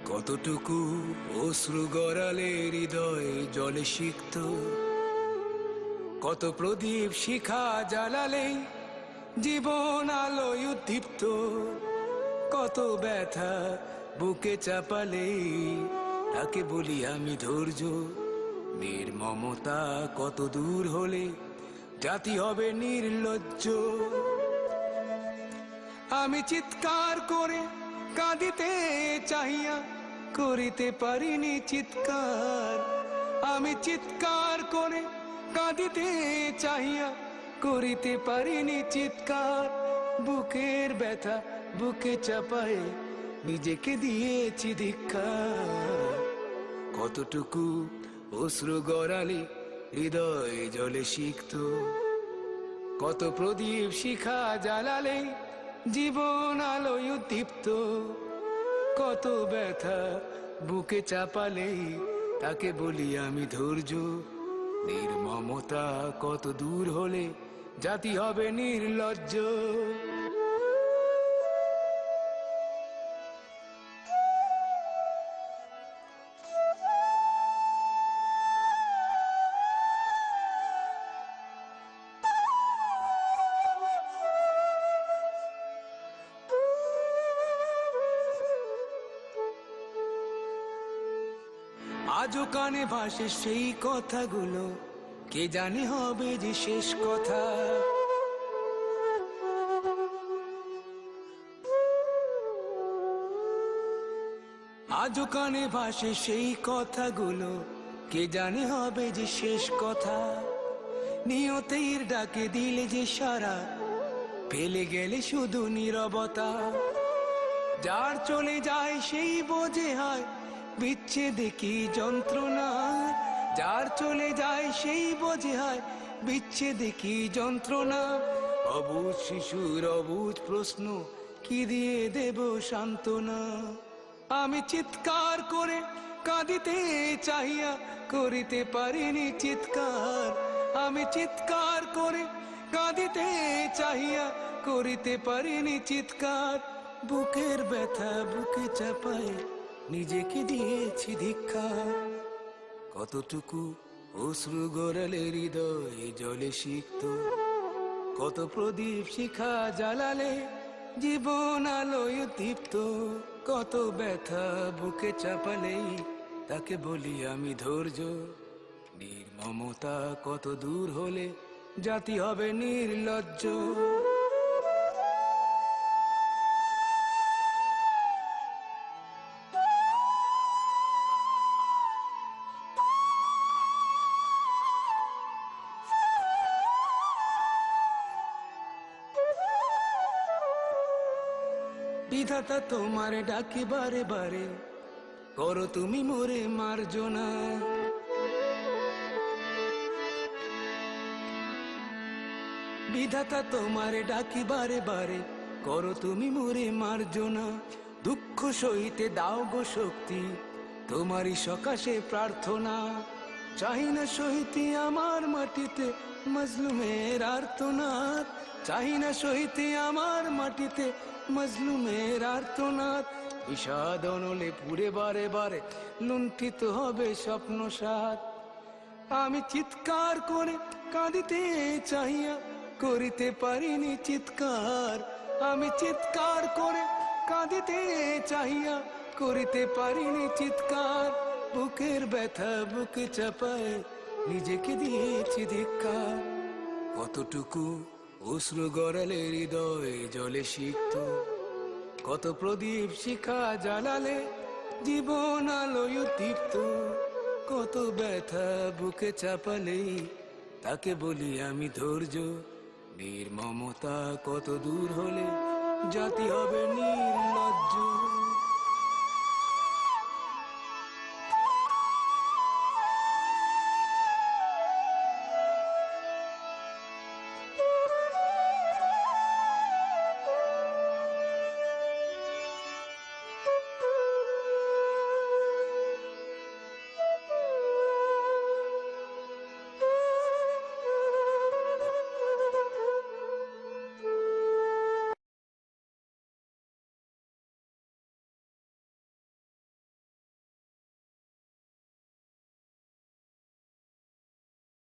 কতটুকু অশ্রু গড়ালে হৃদয় জলে সিক্ত, কত প্রদীপ শিখা জ্বালালে জীবন আলোয় উদ্দীপ্ত, কত ব্যথা বুকে চাপালে তাকে বলি আমি ধৈর্য। নির্মমতা কত দূর হলে জাতি হবে নির্লজ্জ। আমি চিৎকার করে কাঁদিতে চাহিয়া করিতে পারিনি চিৎকার। আমি চিৎকার করে কাঁদিতে চাহিয়া করিতে পারিনি চিৎকার। বুকের ব্যথা বুকে চাপায়ে নিজেকে দিয়েছি ধিক্কার। কতটুকু অশ্রু গড়ালে হৃদয় জলে সিক্ত, কত প্রদীপ শিখা জ্বালালে জীবন আলোয় উদ্দীপ্ত, কত ব্যথা বুকে চাপালে তাকে বলি আমি ধৈর্য। নির্মমতা কত দূর হলে জাতি হবে নির্লজ্জ। আজও কানে ভাসে সেই কথাগুলো, কে জানে হবে যে শেষ কথা। আজও কানে ভাসে সেই কথাগুলো, কে জানে হবে যে শেষ কথা। নিয়তের ডাকে দিলে যে সারা, ফেলে গেলে শুধু নীরবতা। যার চলে যায় সেই বোঝে হয় বিচ্ছেদে কি যন্ত্রণা। যার চলে যায় সেই বোঝে হয় বিচ্ছেদে কি যন্ত্রণা। অবুঝ শিশুর অবুঝ প্রশ্ন, কি দিয়ে দেব সান্ত্বনা। আমি চিৎকার করে কাঁদিতে চাহিয়া করিতে পারিনি চিৎকার। আমি চিৎকার করে কাঁদিতে চাহিয়া করিতে পারিনি চিৎকার। বুকের ব্যথা বুকে চাপায় নিজেকে দিয়েছি ধিক্কার। কতটুকু অশ্রু গড়ালে হৃদয় জলে সিক্ত, কত প্রদীপ শিখা জ্বালালে জীবন আলোয় দীপ্ত, কত ব্যথা বুকে চাপালে তাকে বলি আমি ধৈর্য। নির্মমতা কত দূর হলে জাতি হবে নির্লজ্জ। বিধাতা তোমার ডাকি বারে বারে, করো তুমি মোরে মার্জনা। বিধাতা তোমার ডাকি বারে বারে, করো তুমি মোরে মার্জনা। দুঃখ সইতে দাও গো শক্তি, তোমারই সকাশে প্রার্থনা। চাহি না সইতে আমার মাটিতে মজলুমের আর্তনাদ। চাহি না সইতে আমার মাটিতে মজলুমের আর্তনাদ। বিষাদ অনলে পুড়ে বারে বারে লুণ্ঠিত হবে স্বপ্ন সাথ। আমি চিৎকার করে কাঁদিতে চাহিয়া করিতে পারিনি চিৎকার। আমি চিৎকার করে কাঁদিতে চাহিয়া করিতে পারিনি চিৎকার। বুকের ব্যথা বুকে চাপায় নিজেকে দিয়েছি ধিক্কার। কতটুকু অশ্রু গড়ালে হৃদয় জলে সিক্ত, কত প্রদীপ শিখা জ্বালালে জীবন আলোয় দীপ্ত, কত ব্যথা বুকে চাপালে তাকে বলি আমি ধৈর্য। নির্মমতা কত দূর হলে জাতি হবে নির্লজ্জ।